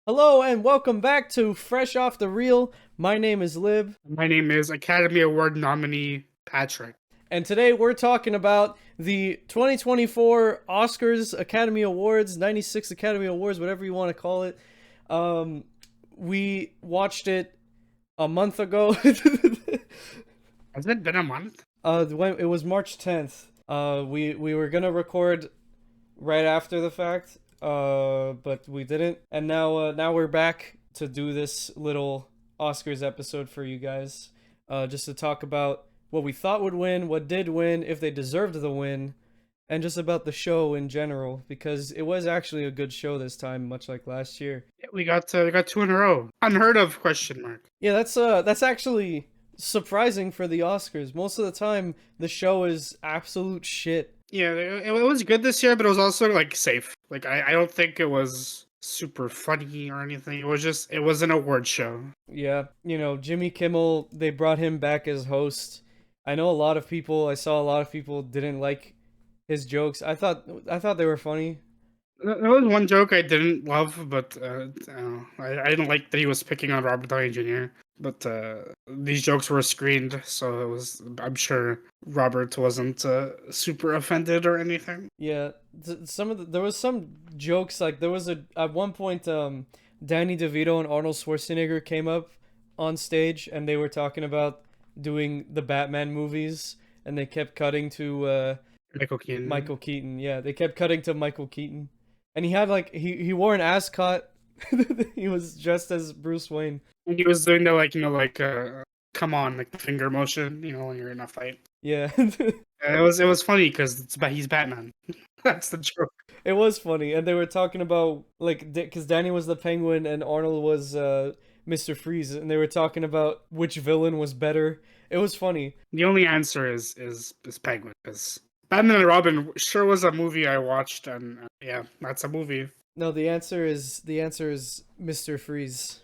Hello and welcome back to Fresh Off the Reel. My name is Lib, My name is Academy Award nominee Patrick. and today we're talking about the 2024 Oscars, Academy Awards, 96 Academy Awards, whatever you want to call it. Um, we watched it a month ago. Has it been a month? It was March 10th. We were gonna record right after the fact, but we didn't, and now we're back to do this little Oscars episode for you guys, just to talk about what we thought would win, what did win, if they deserved the win, and just about the show in general, because it was actually a good show this time, much like last year. Yeah, we got two in a row. Unheard of question mark. Yeah, that's actually surprising for the Oscars. Most of the time, the show is absolute shit. Yeah, it was good this year, but it was also like safe. Like I don't think it was super funny or anything. It was an award show. Yeah, Jimmy Kimmel, they brought him back as host. I know I saw a lot of people didn't like his jokes. I thought they were funny. There was one joke I didn't love, but I didn't like that he was picking on Robert Downey Jr. But these jokes were screened, so it was. I'm sure Robert wasn't super offended or anything. Yeah, there was some jokes like there was a at one point Danny DeVito and Arnold Schwarzenegger came up on stage and they were talking about doing the Batman movies and they kept cutting to Michael Keaton. Michael Keaton. Yeah, they kept cutting to Michael Keaton. And he had like he wore an ascot. He was dressed as Bruce Wayne. And he was doing the come on, like the finger motion, when you're in a fight. Yeah. It was funny because he's Batman. That's the joke. It was funny, and they were talking about like because Danny was the Penguin and Arnold was Mr. Freeze, and they were talking about which villain was better. It was funny. The only answer is Penguin, because Batman and Robin sure was a movie I watched, and yeah, that's a movie. No, the answer is Mr. Freeze.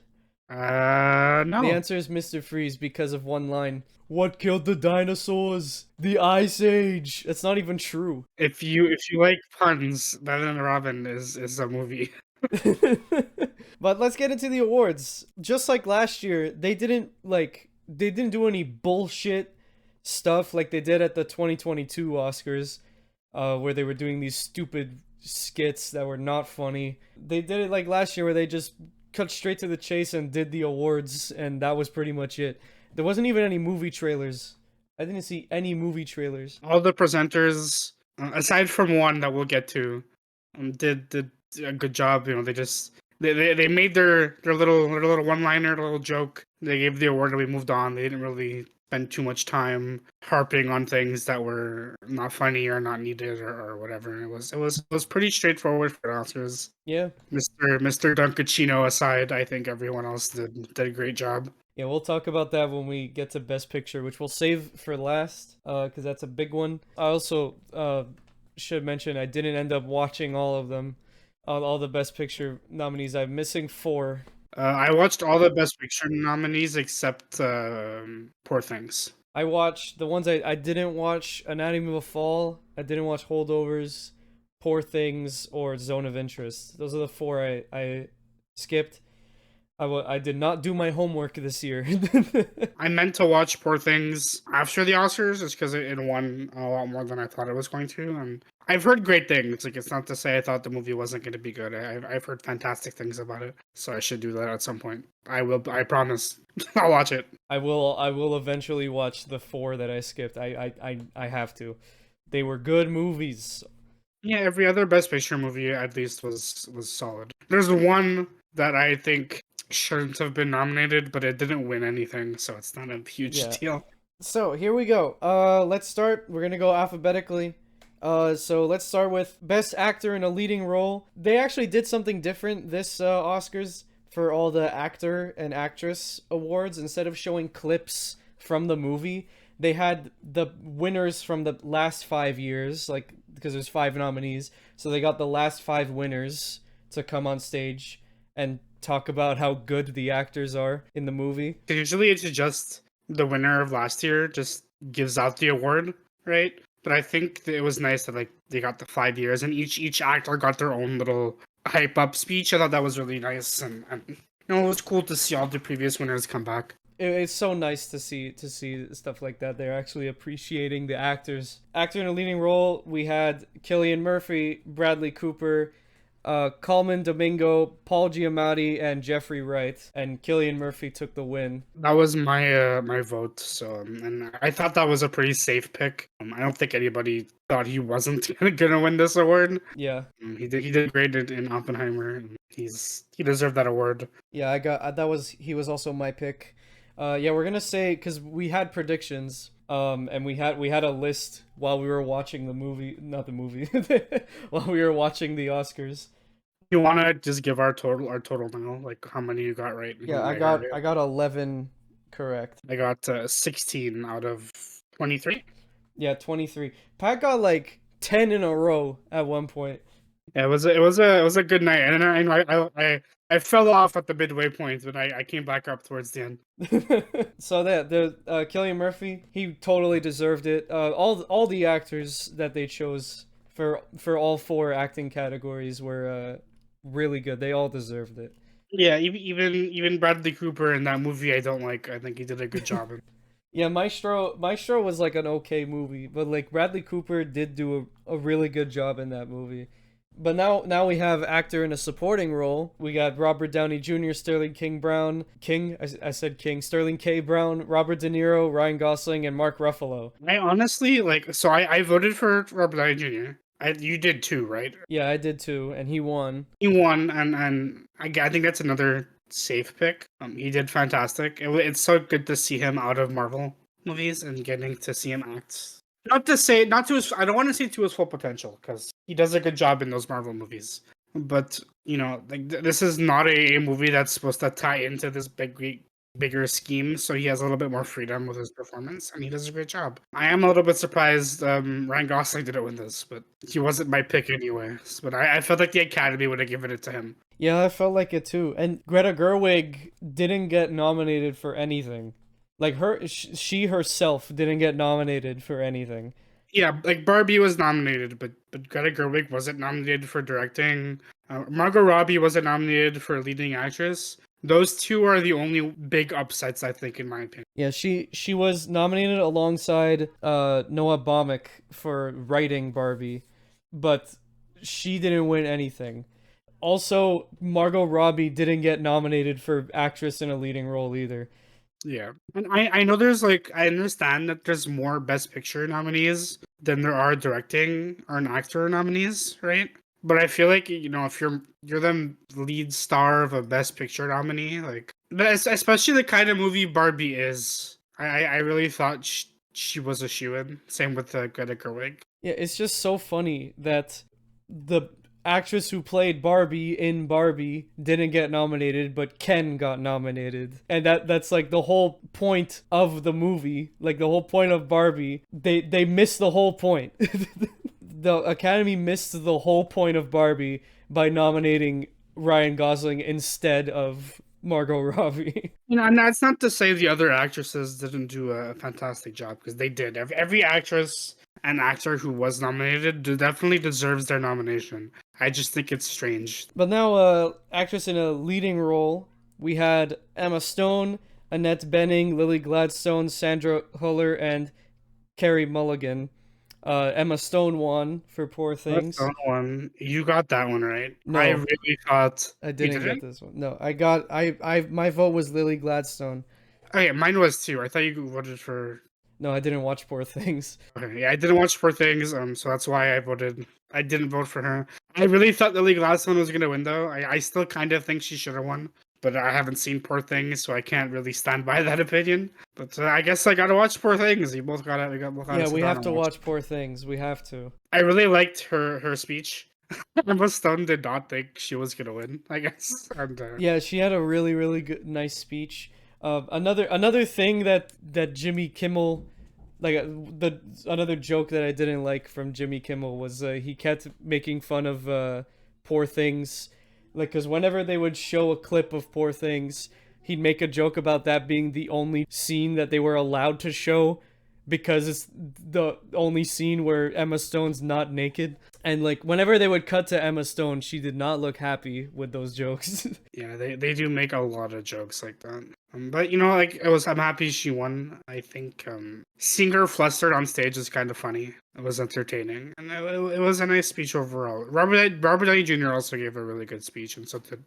The No. answer is Mr. Freeze because of one line. What killed the dinosaurs? The Ice Age. That's not even true. If you like puns, Batman and Robin is a movie. But let's get into the awards. Just like last year, they didn't do any bullshit stuff like they did at the 2022 Oscars, where they were doing these stupid skits that were not funny. They did it like last year where they just cut straight to the chase and did the awards, and that was pretty much it. There wasn't even any movie trailers. I didn't see any movie trailers. All the presenters, aside from one that we'll get to, did a good job. They made their little one liner, little joke. They gave the award and we moved on. They didn't really spend too much time harping on things that were not funny or not needed or whatever. It was pretty straightforward for the Oscars. Yeah. Mr. Dunkachino aside, I think everyone else did a great job. Yeah, we'll talk about that when we get to Best Picture, which we'll save for last, because that's a big one. I also should mention I didn't end up watching all of them, all the Best Picture nominees. I'm missing 4. I watched all the Best Picture nominees except Poor Things. I watched the ones I didn't watch: Anatomy of a Fall. I didn't watch Holdovers, Poor Things, or Zone of Interest. Those are the 4 I skipped. I did not do my homework this year. I meant to watch Poor Things after the Oscars, just because it won a lot more than I thought it was going to. And I've heard great things. Like, it's not to say I thought the movie wasn't going to be good. I've heard fantastic things about it, so I should do that at some point. I will. I promise. I'll watch it. I will eventually watch the 4 that I skipped. I have to. They were good movies. Yeah, every other Best Picture movie at least was solid. There's one that I think shouldn't have been nominated, but it didn't win anything, so it's not a huge deal. So here we go. Let's start. We're gonna go alphabetically. So let's start with Best Actor in a Leading Role. They actually did something different this Oscars for all the actor and actress awards. Instead of showing clips from the movie, they had the winners from the last 5 years, like because there's 5 nominees. So they got the last 5 winners to come on stage and talk about how good the actors are in the movie. Usually it's just the winner of last year just gives out the award, right? But I think it was nice that like they got the 5 years and each actor got their own little hype up speech. I thought that was really nice, and it was cool to see all the previous winners come back. It's so nice to see stuff like that. They're actually appreciating the actors. Actor in a leading role, we had Cillian Murphy, Bradley Cooper, Colman Domingo, Paul Giamatti, and Jeffrey Wright. And Cillian Murphy took the win. That was my my vote. So, and I thought that was a pretty safe pick. I don't think anybody thought he wasn't gonna win this award. Yeah. He did great in Oppenheimer. He deserved that award. Yeah, he was also my pick. Yeah, we're gonna say, because we had predictions, and we had a list while we were watching the movie, not the movie, while we were watching the Oscars. You want to just give our total now, like how many you got right? Yeah, I got 11 correct. I got 16 out of 23. Yeah, 23. Pat got like 10 in a row at one point. Yeah, it was a good night, and I fell off at the midway point, but I came back up towards the end. So that the Cillian Murphy, he totally deserved it. All the actors that they chose for all 4 acting categories were really good. They all deserved it. Yeah, even Bradley Cooper in that movie I don't like. I think he did a good job. Yeah, Maestro was like an okay movie, but like Bradley Cooper did do a really good job in that movie. But now we have actor in a supporting role. We got Robert Downey Jr., Sterling King Brown, I said King, Sterling K. Brown, Robert De Niro, Ryan Gosling, and Mark Ruffalo. I honestly so I voted for Robert Downey Jr. You did too, right? Yeah, I did too, and he won. He won, and I think that's another safe pick. He did fantastic. It's so good to see him out of Marvel movies and getting to see him act. Not to his. I don't want to say to his full potential because he does a good job in those Marvel movies. But like this is not a movie that's supposed to tie into this bigger scheme, so he has a little bit more freedom with his performance, and he does a great job. I am a little bit surprised Ryan Gosling didn't win this, but he wasn't my pick anyway. But I felt like the Academy would have given it to him. Yeah, I felt like it too. And Greta Gerwig didn't get nominated for anything. Like she herself didn't get nominated for anything. Yeah, like Barbie was nominated, but Greta Gerwig wasn't nominated for directing. Margot Robbie wasn't nominated for leading actress. Those two are the only big upsets, I think, in my opinion. Yeah, she was nominated alongside Noah Baumbach for writing Barbie, but she didn't win anything. Also, Margot Robbie didn't get nominated for actress in a leading role either. Yeah, and I know there's I understand that there's more Best Picture nominees than there are directing or an actor nominees, right? But I feel like if you're the lead star of a Best Picture nominee, especially the kind of movie Barbie is, I really thought she was a shoo-in. Same with Greta Gerwig. Yeah, it's just so funny that the actress who played Barbie in Barbie didn't get nominated, but Ken got nominated. And that's like the whole point of the movie. Like the whole point of Barbie. They missed the whole point. The Academy missed the whole point of Barbie by nominating Ryan Gosling instead of Margot Robbie. And that's not to say the other actresses didn't do a fantastic job, because they did. Every actress and actor who was nominated definitely deserves their nomination. I just think it's strange. But now, actress in a leading role, we had Emma Stone, Annette Bening, Lily Gladstone, Sandra Huller, and Carey Mulligan. Emma Stone won for Poor Things. Emma Stone won. You got that one right. No, I really thought I didn't get this one. No, my vote was Lily Gladstone. Okay, mine was too. I thought you voted for. No, I didn't watch Poor Things. Okay, yeah, I didn't watch Poor Things, so that's why I didn't vote for her. I really thought Lily Gladstone was gonna win, though. I still kind of think she should have won, but I haven't seen Poor Things, so I can't really stand by that opinion. But I guess I gotta watch Poor Things. We both gotta. Yeah, we have to watch Poor Things. We have to. I really liked her speech. Emma Stone did not think she was gonna win, I guess. And, yeah, she had a really, really good, nice speech. Another thing that Jimmy Kimmel, another joke that I didn't like from Jimmy Kimmel was he kept making fun of Poor Things, because whenever they would show a clip of Poor Things, he'd make a joke about that being the only scene that they were allowed to show, because it's the only scene where Emma Stone's not naked. And like whenever they would cut to Emma Stone, she did not look happy with those jokes. Yeah, they do make a lot of jokes like that. But you know, like I'm happy she won. I think seeing her flustered on stage is kind of funny. It was entertaining, and it was a nice speech overall. Robert Downey Jr. also gave a really good speech, and so did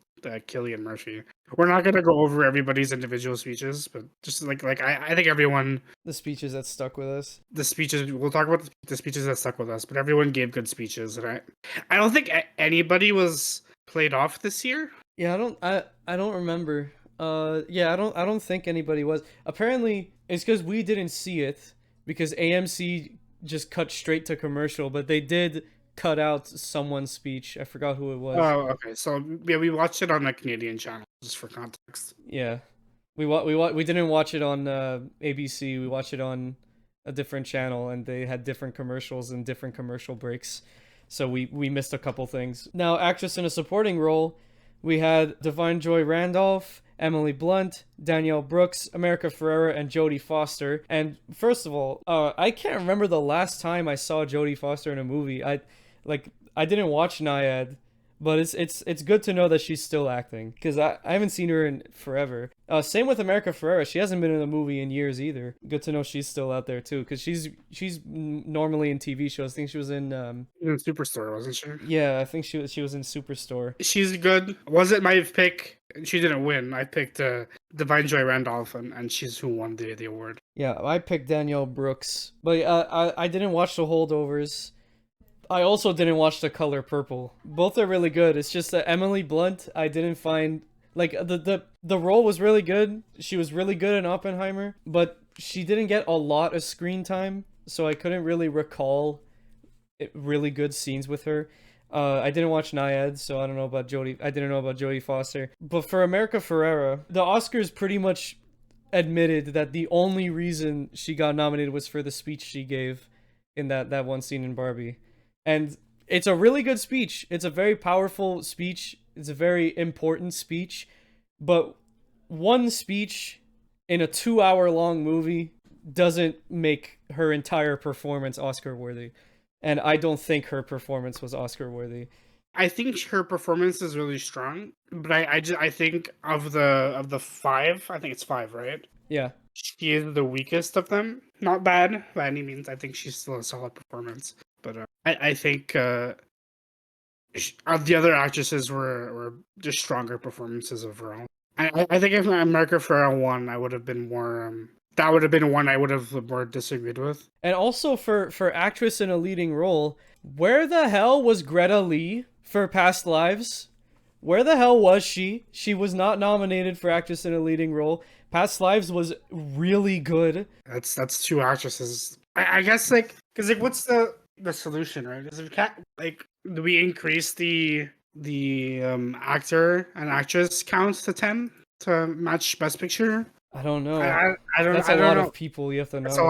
Cillian Murphy. We're not gonna go over everybody's individual speeches, but just I think everyone The speeches that stuck with us. the speeches we'll talk about the speeches that stuck with us, but everyone gave good speeches, and I don't think anybody was played off this year. Yeah, I don't remember. Yeah, I don't think anybody was. Apparently, it's because we didn't see it because AMC just cut straight to commercial, but they did cut out someone's speech. I forgot who it was. Oh, okay. So yeah, we watched it on a Canadian channel, just for context. Yeah, we didn't watch it on ABC. We watched it on a different channel, and they had different commercials and different commercial breaks, so we missed a couple things. Now, actress in a supporting role, we had Divine Joy Randolph, Emily Blunt, Danielle Brooks, America Ferrera, and Jodie Foster. And first of all, I can't remember the last time I saw Jodie Foster in a movie. I didn't watch Nyad, but it's good to know that she's still acting because I haven't seen her in forever. Same with America Ferrera. She hasn't been in a movie in years either. Good to know she's still out there too because she's normally in TV shows. I think she was in In Superstore, wasn't she? yeah, I think she was in Superstore. She's good. Wasn't my pick. She didn't win. I picked Divine Joy Randolph, and she's who won the award. Yeah, I picked Danielle Brooks, but I didn't watch The Holdovers. I also didn't watch The Color Purple. Both are really good. It's just that Emily Blunt, I didn't find like the role was really good. She was really good in Oppenheimer, but she didn't get a lot of screen time, so I couldn't really recall really good scenes with her. I didn't watch Nyad, so I don't know about Jodie. I didn't know about Jodie Foster. But for America Ferrera, the Oscars pretty much admitted that the only reason she got nominated was for the speech she gave in that one scene in Barbie. And it's a really good speech. It's a very powerful speech. It's a very important speech. But one speech in a 2-hour long movie doesn't make her entire performance Oscar worthy. And I don't think her performance was Oscar worthy. I think her performance is really strong, but I think of the five, I think it's five, right? Yeah. She is the weakest of them. Not bad by any means. I think she's still a solid performance, but I think the other actresses were just stronger performances overall. I think if America Ferrera won, I would have been more. That would have been one I would have more disagreed with. And also for actress in a leading role, where the hell was Greta Lee for Past Lives? Where the hell was she? She was not nominated for actress in a leading role. Past Lives was really good. That's two actresses. I guess because what's the solution, right? Because we can't do we increase the actor and actress count to 10 to match Best Picture? I don't know. I don't. That's I a don't lot know. of people you have to know. It's a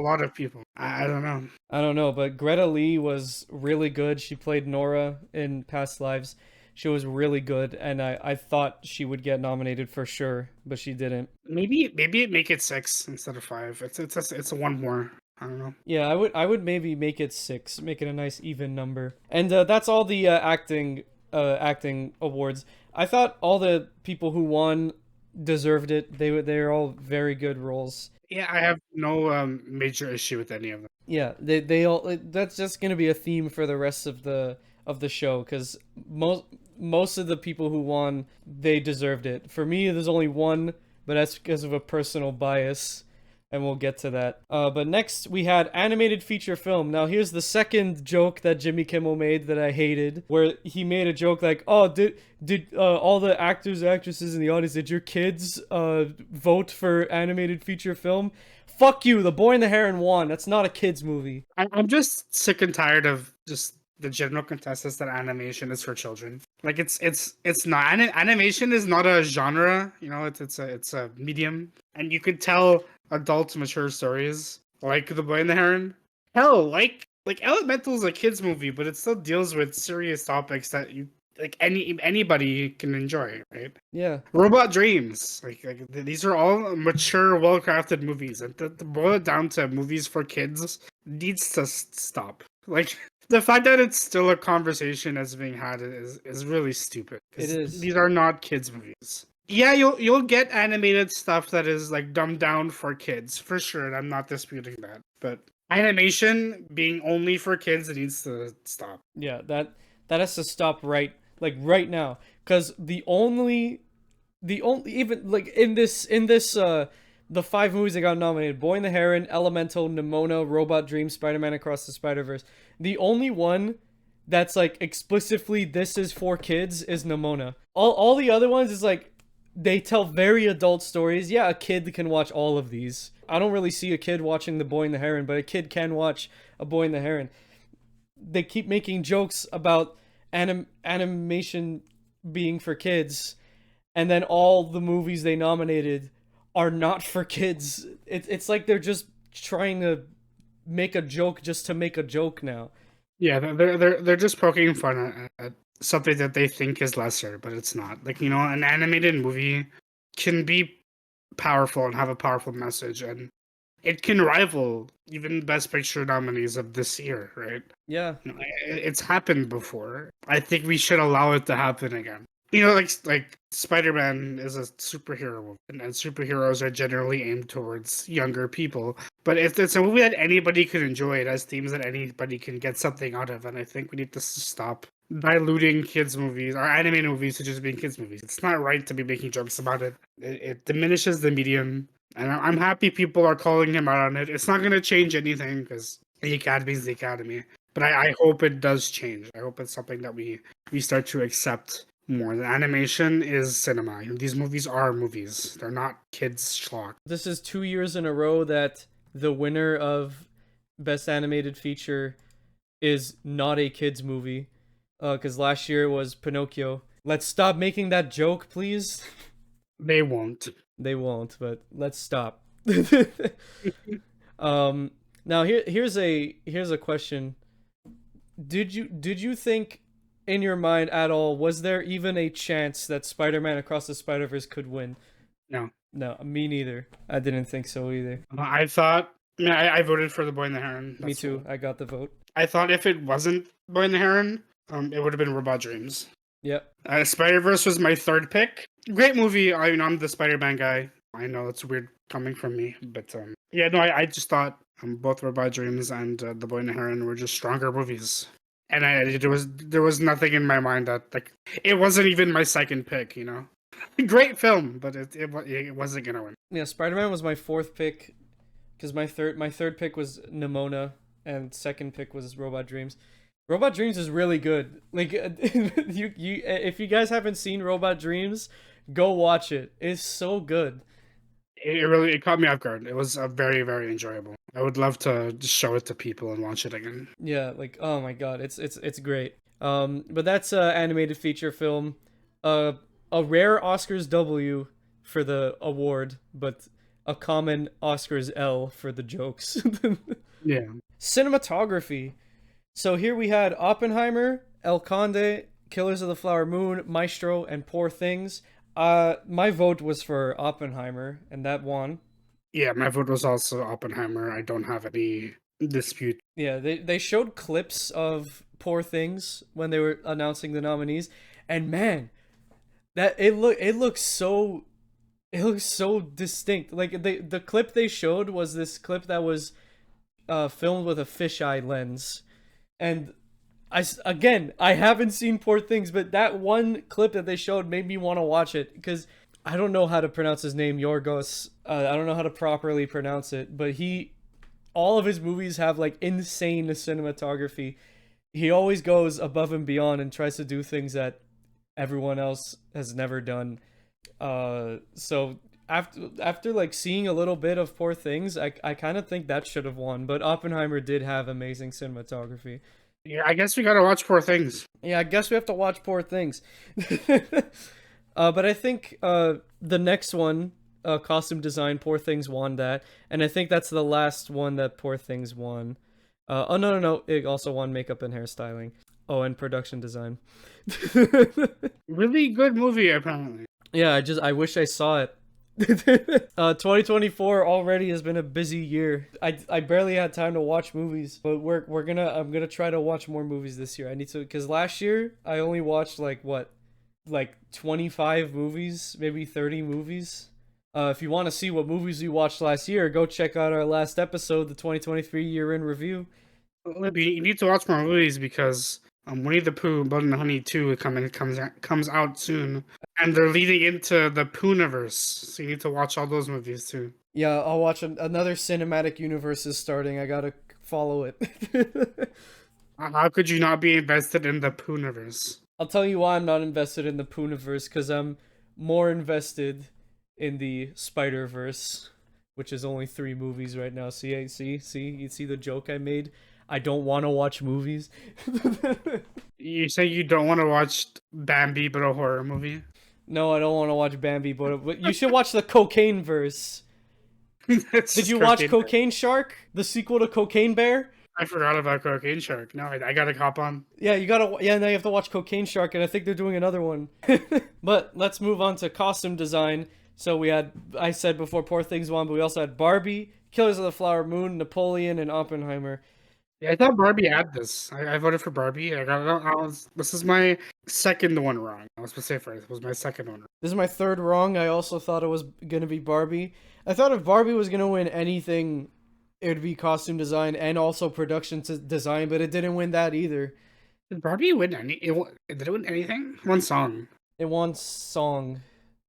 lot of people. I don't know. I don't know, but Greta Lee was really good. She played Nora in Past Lives. She was really good, and I thought she would get nominated for sure, but she didn't. Maybe make it 6 instead of 5. It's a one more. I don't know. Yeah, I would maybe make it 6, make it a nice even number. And that's all the acting awards. I thought all the people who won deserved it. They're all very good roles. Yeah, I have no major issue with any of them. Yeah, they all. That's just gonna be a theme for the rest of the show because most of the people who won, they deserved it. For me, there's only one, but that's because of a personal bias, and we'll get to that. But next we had animated feature film. Now here's the second joke that Jimmy Kimmel made that I hated, where he made a joke like, "Oh, did all the actors and actresses in the audience, did your kids vote for animated feature film?" Fuck you, The Boy and the Heron won. That's not a kids movie. I'm just sick and tired of just the general consensus that animation is for children. Like it's not. Animation is not a genre. You know, it's a medium, and you could tell adult mature stories like The Boy and the Heron. Hell, like Elemental is a kids movie, but it still deals with serious topics that you anybody can enjoy, right? Yeah. Robot Dreams, like these are all mature, well-crafted movies, and to boil it down to movies for kids needs to stop. Like The fact that it's still a conversation that's being had is really stupid. It 'Cause is. these are not kids movies. Yeah, you'll get animated stuff that is like dumbed down for kids for sure. And I'm not disputing that, but animation being only for kids, it needs to stop. Yeah, that has to stop right now. Because the only even like in this the five movies that got nominated: Boy and the Heron, Elemental, Nimona, Robot Dreams, Spider-Man Across the Spider-Verse. The only one that's like explicitly this is for kids is Nimona. All the other ones is like they tell very adult stories. Yeah, a kid can watch all of these. I don't really see a kid watching The Boy and the Heron, but a kid can watch A Boy and the Heron. They keep making jokes about animation being for kids, and then all the movies they nominated are not for kids. It's like they're just trying to make a joke just to make a joke now. Yeah, they're just poking fun at something that they think is lesser, but it's not. Like, an animated movie can be powerful and have a powerful message, and it can rival even Best Picture nominees of this year, right? Yeah. It's happened before. I think we should allow it to happen again. Like Spider-Man is a superhero movie, and superheroes are generally aimed towards younger people. But if it's a movie that anybody could enjoy, it has themes that anybody can get something out of, and I think we need to stop diluting kids' movies or animated movies to just being kids' movies. It's not right to be making jokes about it. It diminishes the medium, and I'm happy people are calling him out on it. It's not going to change anything because the Academy is the Academy. But I hope it does change. I hope it's something that we start to accept more. The animation is cinema. These movies are movies. They're not kids' schlock. This is 2 years in a row that the winner of Best Animated Feature is not a kids movie. Because last year it was Pinocchio. Let's stop making that joke, please. They won't. They won't, but let's stop. Now here's a question. Did you think in your mind at all, was there even a chance that Spider-Man Across the Spider-Verse could win? No. No, me neither. I didn't think so either. I thought. I voted for The Boy and the Heron. Me too. I got the vote. I thought if it wasn't Boy and the Heron, it would have been Robot Dreams. Yep. Spider-Verse was my third pick. Great movie. I'm the Spider-Man guy. I know it's weird coming from me, but yeah, no, I just thought both Robot Dreams and The Boy and the Heron were just stronger movies. And there was nothing in my mind that it wasn't even my second pick. Great film, but it wasn't gonna win. Yeah, Spider-Man was my fourth pick, because my third pick was Nimona, and second pick was Robot Dreams. Robot Dreams is really good. Like you if you guys haven't seen Robot Dreams, go watch it. It's so good. It caught me off guard. It was very, very enjoyable. I would love to just show it to people and watch it again. Yeah, like oh my god, it's great. But that's a animated feature film. A rare Oscars W for the award, but a common Oscars L for the jokes. Yeah. Cinematography. So here we had Oppenheimer, El Conde, Killers of the Flower Moon, Maestro, and Poor Things. My vote was for Oppenheimer, and that won. Yeah, my vote was also Oppenheimer. I don't have any dispute. Yeah, they showed clips of Poor Things when they were announcing the nominees, and man, that it looks so distinct. Like the clip they showed was this clip that was filmed with a fisheye lens, and I haven't seen Poor Things, but that one clip that they showed made me want to watch it because I don't know how to pronounce his name, Yorgos. I don't know how to properly pronounce it, but all of his movies have like insane cinematography. He always goes above and beyond and tries to do things that everyone else has never done. So after like seeing a little bit of Poor Things, I kind of think that should have won, but Oppenheimer did have amazing cinematography. Yeah, I guess we gotta watch Poor Things. Yeah, I guess we have to watch Poor Things. But I think the next one, costume design, Poor Things won that, and I think that's the last one that Poor Things won. Oh no, it also won makeup and hairstyling. Oh, and production design. Really good movie, apparently. Yeah, I wish I saw it. 2024 already has been a busy year. I barely had time to watch movies, but I'm gonna try to watch more movies this year. I need to, because last year I only watched like 25 movies, maybe 30 movies. If you want to see what movies we watched last year, go check out our last episode, the 2023 year in review. You need to watch more movies because Winnie the Pooh, Blood and Honey 2 comes out soon, and they're leading into the Poohniverse, so you need to watch all those movies too. Yeah, I'll watch another cinematic universe is starting. I gotta follow it. How could you not be invested in the Poohniverse? I'll tell you why I'm not invested in the Poohniverse, because I'm more invested in the Spider-Verse, which is only 3 movies right now. See, you see the joke I made? I don't want to watch movies. You say you don't want to watch Bambi, but a horror movie? No, I don't want to watch Bambi, but you should watch the Cocaine Verse. It's Did just you watch Bear. Cocaine Shark, the sequel to Cocaine Bear? I forgot about Cocaine Shark. No, I gotta hop on. Yeah, now you have to watch Cocaine Shark, and I think they're doing another one. But let's move on to costume design. So we had, I said before, Poor Things 1, but we also had Barbie, Killers of the Flower Moon, Napoleon, and Oppenheimer. Yeah, I thought Barbie had this. I voted for Barbie. This is my second one wrong. I was supposed to say first. It was my second one. This is my third wrong. I also thought it was gonna be Barbie. I thought if Barbie was gonna win anything, it would be costume design and also production design, but it didn't win that either. Did Barbie win did it win anything? One song. It won song,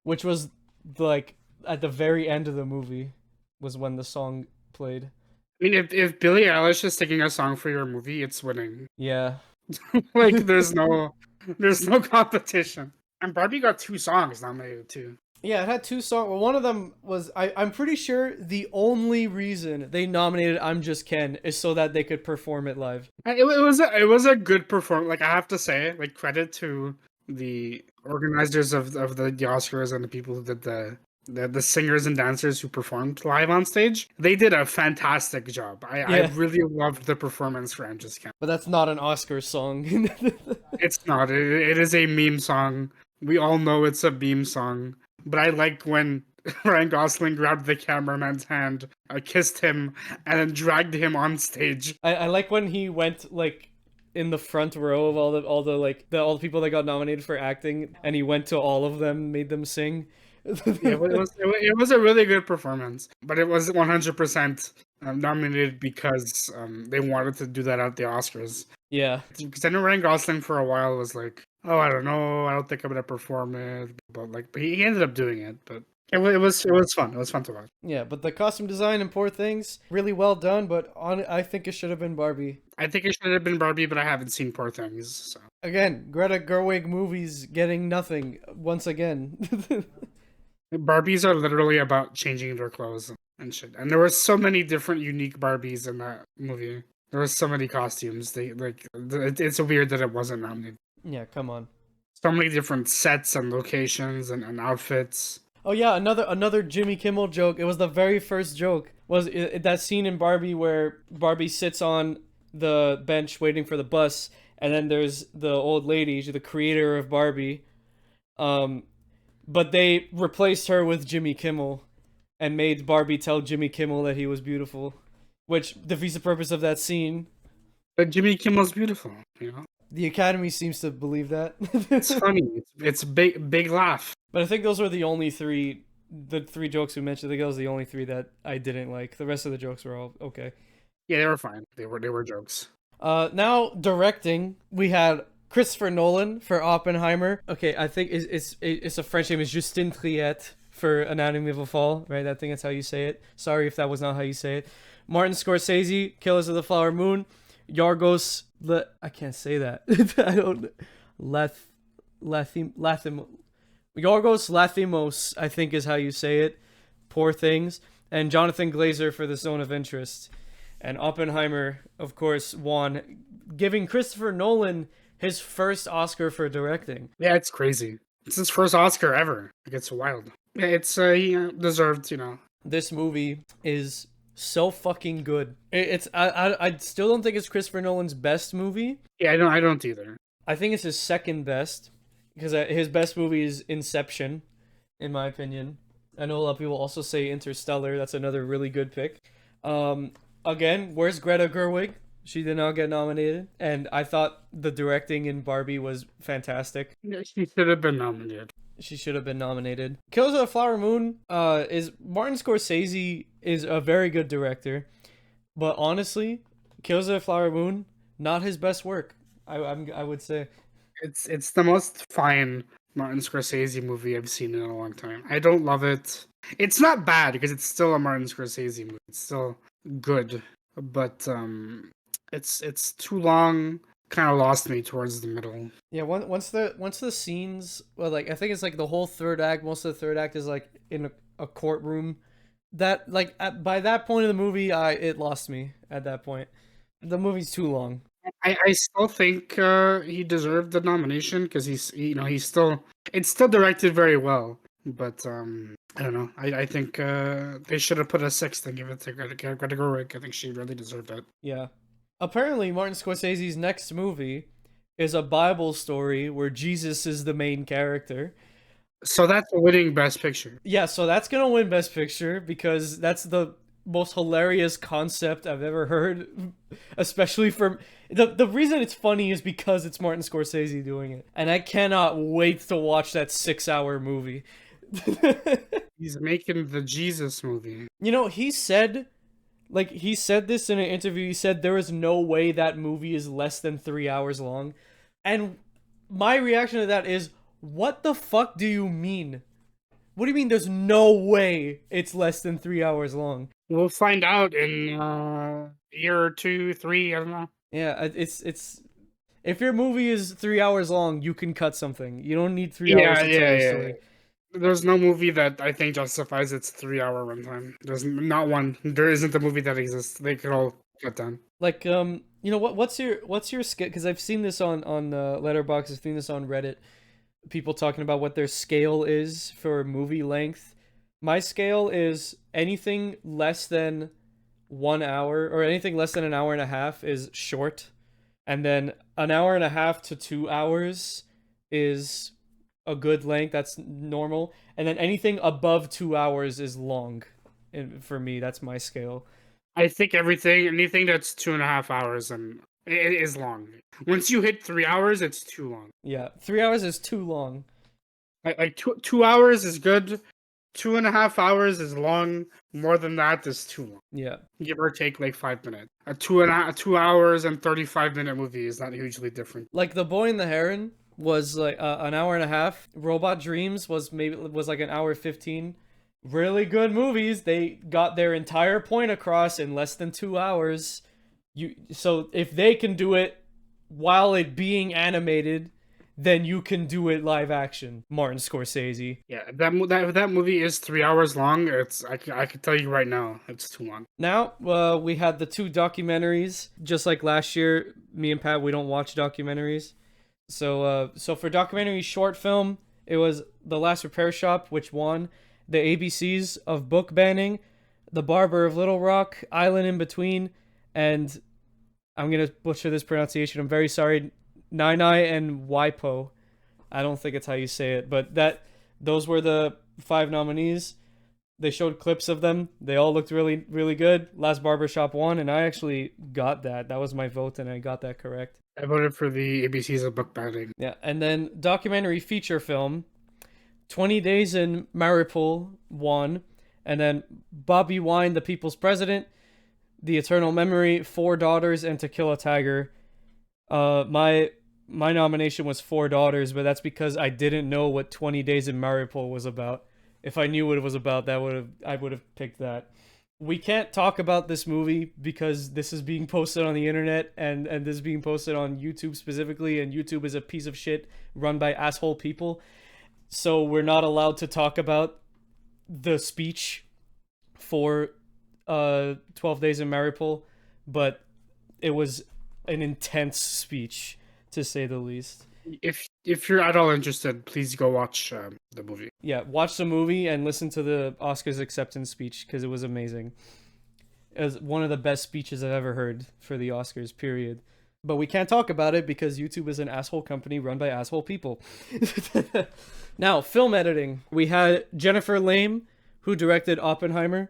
which was like at the very end of the movie was when the song played. I mean, if Billie Eilish is taking a song for your movie, it's winning. Yeah. Like there's no competition. And Barbie got 2 songs nominated too. Yeah, it had 2 songs. Well, one of them was I'm pretty sure the only reason they nominated "I'm Just Ken" is so that they could perform it live. It was a good performance. Like I have to say, like credit to the organizers of the Oscars and the people who did the singers and dancers who performed live on stage. They did a fantastic job. I really loved the performance for "I'm Just Ken." But that's not an Oscar song. It's not. It is a meme song. We all know it's a meme song. But I like when Ryan Gosling grabbed the cameraman's hand, kissed him, and then dragged him on stage. I like when he went like in the front row of all the people that got nominated for acting, and he went to all of them, made them sing. It was a really good performance, but it was 100% nominated because they wanted to do that at the Oscars. Yeah, because I know Ryan Gosling for a while was like, oh, I don't know, I don't think I'm gonna perform it, but he ended up doing it. But it was fun. It was fun to watch. Yeah, but the costume design and Poor Things really well done. But I think it should have been Barbie. I think it should have been Barbie, but I haven't seen Poor Things. So. Again, Greta Gerwig movies getting nothing once again. Barbies are literally about changing their clothes and shit. And there were so many different unique Barbies in that movie. There were so many costumes. It's weird that it wasn't nominated. Yeah, come on. So many different sets and locations and outfits. Oh yeah, another Jimmy Kimmel joke. It was the very first joke. Was that scene in Barbie where Barbie sits on the bench waiting for the bus, and then there's the old lady, she's the creator of Barbie. But they replaced her with Jimmy Kimmel and made Barbie tell Jimmy Kimmel that he was beautiful, which defeats the purpose of that scene. But Jimmy Kimmel's beautiful, you know? The Academy seems to believe that. It's funny. It's big laugh. But I think those were the 3 jokes we mentioned. I think that was the only 3 that I didn't like. The rest of the jokes were all okay. Yeah, they were fine. They were jokes. Now directing, we had Christopher Nolan for Oppenheimer. Okay, I think it's a French name. It's Justin Triet for Anatomy of a Fall, right? I think that's how you say it. Sorry if that was not how you say it. Martin Scorsese, Killers of the Flower Moon. Yorgos I can't say that. I don't. Yorgos Lanthimos, I think is how you say it. Poor Things. And Jonathan Glazer for The Zone of Interest. And Oppenheimer, of course, won, giving Christopher Nolan his first Oscar for directing. Yeah, it's crazy. It's his first Oscar ever. It's wild. Yeah, it's he deserved, you know. This movie is so fucking good. I still don't think it's Christopher Nolan's best movie. Yeah, I don't either. I think it's his second best, because his best movie is Inception, in my opinion. I know a lot of people also say Interstellar. That's another really good pick. Again, where's Greta Gerwig? She did not get nominated, and I thought the directing in Barbie was fantastic. Yeah, she should have been nominated. She should have been nominated. Killers of the Flower Moon is Martin Scorsese is a very good director, but honestly, Killers of the Flower Moon not his best work. I would say. It's the most fine Martin Scorsese movie I've seen in a long time. I don't love it. It's not bad because it's still a Martin Scorsese movie. It's still good, but it's too long. Kind of lost me towards the middle. Yeah, once the scenes, well, like I think it's like the whole third act. Most of the third act is like in a courtroom. That like by that point of the movie, it lost me at that point. The movie's too long. I still think he deserved the nomination because he's still it's still directed very well. But I don't know. I think they should have put a sixth and give it to Greta Gerwig. I think she really deserved it. Yeah. Apparently, Martin Scorsese's next movie is a Bible story where Jesus is the main character. So that's a winning Best Picture. Yeah, so that's gonna win Best Picture because that's the most hilarious concept I've ever heard. Especially for the reason it's funny is because it's Martin Scorsese doing it, and I cannot wait to watch that 6-hour movie. He's making the Jesus movie. You know, he said this in an interview. He said there is no way that movie is less than 3 hours long, and my reaction to that is, what the fuck do you mean? What do you mean there's no way it's less than 3 hours long? We'll find out in a year or 2, 3, I don't know. Yeah, it's if your movie is 3 hours long, you can cut something. You don't need 3 hours to tell a story. There's no movie that I think justifies its 3-hour runtime. There's not one. There isn't a movie that exists. They could all cut down. Like, you know what's your scale? Because I've seen this on Letterboxd. I've seen this on Reddit. People talking about what their scale is for movie length. My scale is anything less than 1 hour or anything less than an hour and a half is short, and then an hour and a half to 2 hours is a good length. That's normal, and then anything above 2 hours is long. And for me, that's my scale. I think anything that's 2.5 hours and it is long. Once you hit 3 hours, it's too long. Yeah, 3 hours is too long. Like 2 hours is good. 2.5 hours is long. More than that is too long. Yeah, Give or take like 5 minutes. A 2 hours and 35-minute movie is not hugely different. like The Boy and the Heron was like an hour and a half. Robot Dreams was like an hour 15. Really good movies. They got their entire point across in less than 2 hours. So if they can do it while it being animated, then you can do it live action. Martin Scorsese. Yeah, that movie is 3 hours long. I can tell you right now, it's too long. Now, we had the 2 documentaries. Just like last year, me and Pat, we don't watch documentaries. So for documentary short film, it was The Last Repair Shop, which won. The ABCs of Book Banning, The Barber of Little Rock, Island in Between, and I'm gonna butcher this pronunciation. I'm very sorry. Nai and Waipo. I don't think it's how you say it, but those were the 5 nominees. They showed clips of them. They all looked really, really good. Last Barbershop won, and I actually got that. That was my vote, and I got that correct. I voted for the ABCs of Book Banning. Yeah, and then documentary feature film, 20 Days in Mariupol won, and then Bobby Wine, The People's President, The Eternal Memory, 4 Daughters, and To Kill a Tiger. My nomination was 4 Daughters, but that's because I didn't know what 20 Days in Mariupol was about. If I knew what it was about, I would have picked that. We can't talk about this movie because this is being posted on the internet and this is being posted on YouTube specifically, and YouTube is a piece of shit run by asshole people. So we're not allowed to talk about the speech for 12 Days in Mariupol, but it was an intense speech, to say the least. If you're at all interested, please go watch the movie. Yeah, watch the movie and listen to the Oscars acceptance speech, because it was amazing. It was one of the best speeches I've ever heard for the Oscars, period. But we can't talk about it because YouTube is an asshole company run by asshole people. Now, film editing. We had Jennifer Lame who directed Oppenheimer,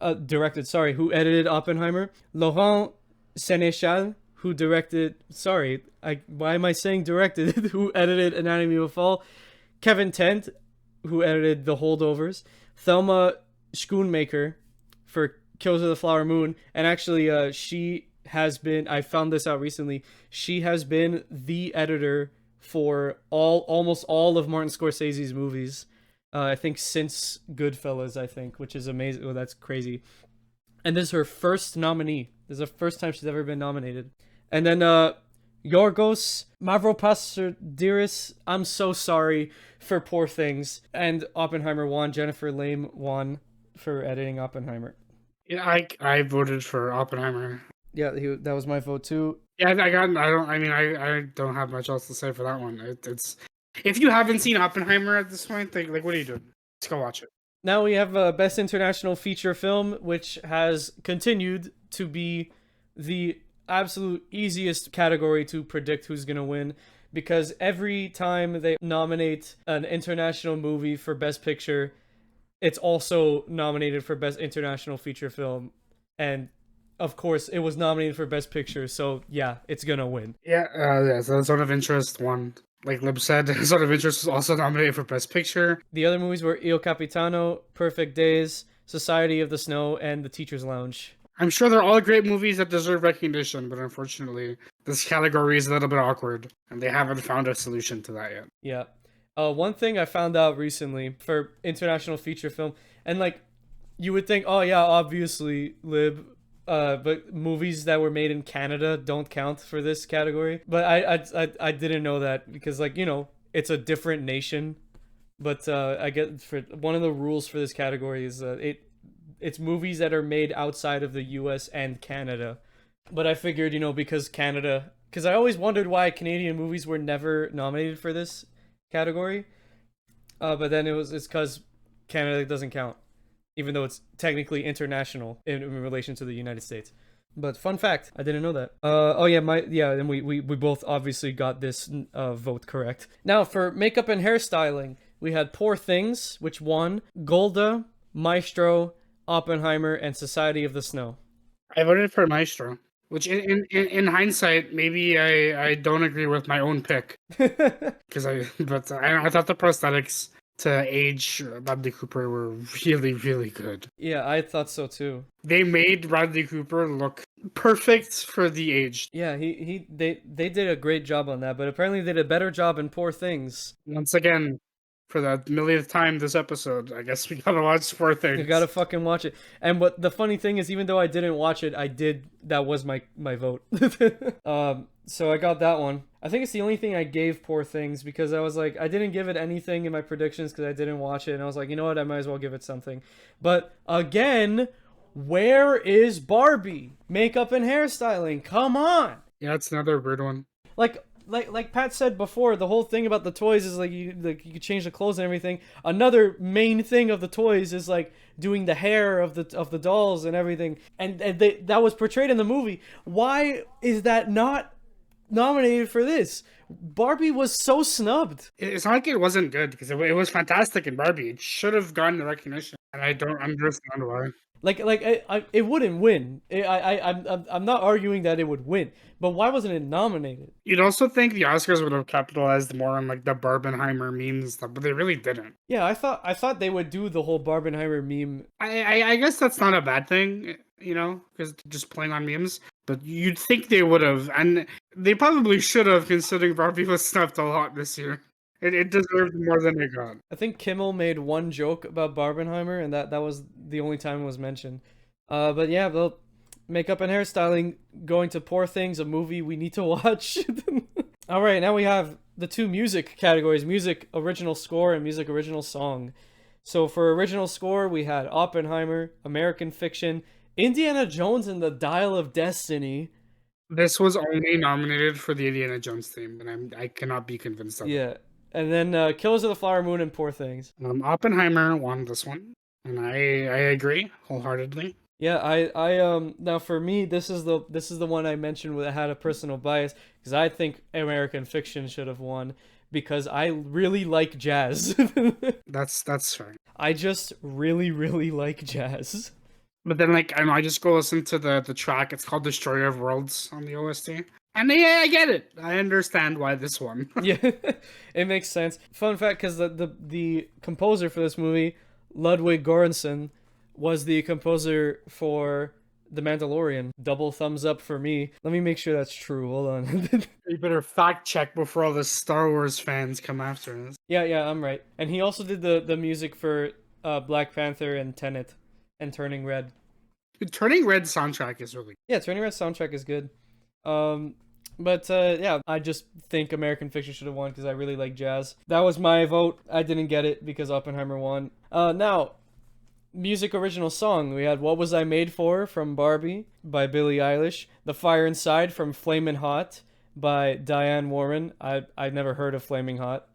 who edited Oppenheimer. Laurent Sénéchal, who directed, why am I saying directed? Who edited Anatomy of a Fall. Kevin Tent, who edited The Holdovers. Thelma Schoonmaker for Kills of the Flower Moon. And actually, she has been, I found this out recently, she has been the editor for almost all of Martin Scorsese's movies. I think since Goodfellas, which is amazing. Oh, that's crazy. And this is her first nominee. This is the first time she's ever been nominated. And then Yorgos Mavropasadiris, I'm so sorry for Poor Things. And Oppenheimer won. Jennifer Lame won for editing Oppenheimer. Yeah, I voted for Oppenheimer. Yeah, that was my vote too. Yeah, I don't have much else to say for that one. It's if you haven't seen Oppenheimer at this point, like what are you doing? Let's go watch it. Now we have Best International Feature Film, which has continued to be the absolute easiest category to predict who's going to win, because every time they nominate an international movie for Best Picture, it's also nominated for Best International Feature Film. And of course, it was nominated for Best Picture, so yeah, it's going to win. Yeah, so Zone of Interest won. Like Lib said, Zone of Interest was also nominated for Best Picture. The other movies were Il Capitano, Perfect Days, Society of the Snow, and The Teacher's Lounge. I'm sure they're all great movies that deserve recognition, but unfortunately, this category is a little bit awkward, and they haven't found a solution to that yet. Yeah. One thing I found out recently for international feature film, and like, you would think, oh yeah, obviously, Lib, but movies that were made in Canada don't count for this category. But I didn't know that, because, like, you know, it's a different nation. But I get, for one of the rules for this category is it's movies that are made outside of the US and Canada. But I figured, you know, because I always wondered why Canadian movies were never nominated for this category. But then it's because Canada doesn't count, even though it's technically international in relation to the United States. But fun fact, I didn't know that. And we both obviously got this vote correct. Now for makeup and hairstyling, we had Poor Things, which won, Golda, Maestro, Oppenheimer, and Society of the Snow. I voted for Maestro, which in hindsight, maybe I don't agree with my own pick. Because I thought the prosthetics to age Bradley Cooper were really, really good. Yeah, I thought so too. They made Bradley Cooper look perfect for the age. Yeah, they did a great job on that, but apparently they did a better job in Poor Things. Once again, for the millionth time this episode, I guess we gotta watch Poor Things. You gotta fucking watch it. And what the funny thing is, even though I didn't watch it, that was my vote. So I got that one. I think it's the only thing I gave Poor Things, because I was like, I didn't give it anything in my predictions because I didn't watch it, and I was like, you know what, I might as well give it something. But again, where is Barbie? Makeup and hairstyling, come on! Yeah, it's another weird one. Like Pat said before, the whole thing about the toys is you could change the clothes and everything. Another main thing of the toys is like doing the hair of the dolls and everything, and that was portrayed in the movie. Why is that not nominated for this? Barbie was so snubbed. It's not like it wasn't good, because it was fantastic in Barbie. It should have gotten the recognition, and I don't understand why. It wouldn't win. I'm not arguing that it would win, but why wasn't it nominated? You'd also think the Oscars would have capitalized more on like the Barbenheimer memes stuff, but they really didn't. Yeah, I thought they would do the whole Barbenheimer meme. I guess that's not a bad thing, you know, because just playing on memes. But you'd think they would have, and they probably should have, considering Barbie was snubbed a lot this year. It deserved more than it got. I think Kimmel made one joke about Barbenheimer, and that was the only time it was mentioned. But yeah, well, makeup and hairstyling going to Poor Things, a movie we need to watch. All right, now we have the two music categories: music original score and music original song. So for original score, we had Oppenheimer, American Fiction, Indiana Jones and the Dial of Destiny. This was only nominated for the Indiana Jones theme, and I cannot be convinced of it. Yeah. And then Killers of the Flower Moon and Poor Things. Oppenheimer won this one, and I agree wholeheartedly. Yeah, I now for me, this is the one I mentioned that had a personal bias, because I think American Fiction should have won, because I really like jazz. That's fair. I just really, really like jazz. But then, like, I don't know, I just go listen to the track. It's called "Destroyer of Worlds" on the OST, and yeah, I get it. I understand why this one. Yeah, it makes sense. Fun fact, because the composer for this movie, Ludwig Göransson, was the composer for The Mandalorian. Double thumbs up for me. Let me make sure that's true. Hold on. You better fact check before all the Star Wars fans come after us. Yeah, I'm right. And he also did the music for Black Panther and Tenet and Turning Red. Turning Red soundtrack is really Yeah, Turning Red soundtrack is good. But yeah, I just think American Fiction should have won because I really like jazz. That was my vote. I didn't get it because Oppenheimer won. Now, music original song. We had What Was I Made For from Barbie by Billie Eilish. The Fire Inside from Flamin' Hot by Diane Warren. I'd never heard of Flaming Hot.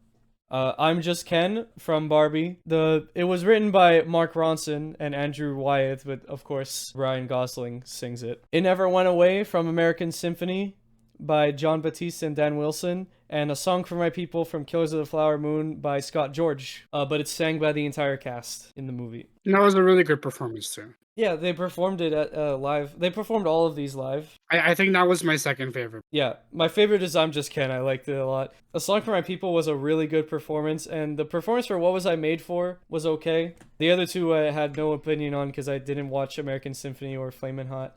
I'm Just Ken from Barbie. It was written by Mark Ronson and Andrew Wyeth, but of course Ryan Gosling sings it. It Never Went Away from American Symphony by John Batiste and Dan Wilson, and A Song for My People from Killers of the Flower Moon by Scott George. But it's sang by the entire cast in the movie. And that was a really good performance too. Yeah, they performed it at live. They performed all of these live. I think that was my second favorite. Yeah, my favorite is I'm Just Ken. I liked it a lot. A Song for My People was a really good performance, and the performance for What Was I Made For was okay. The other two I had no opinion on because I didn't watch American Symphony or Flamin' Hot.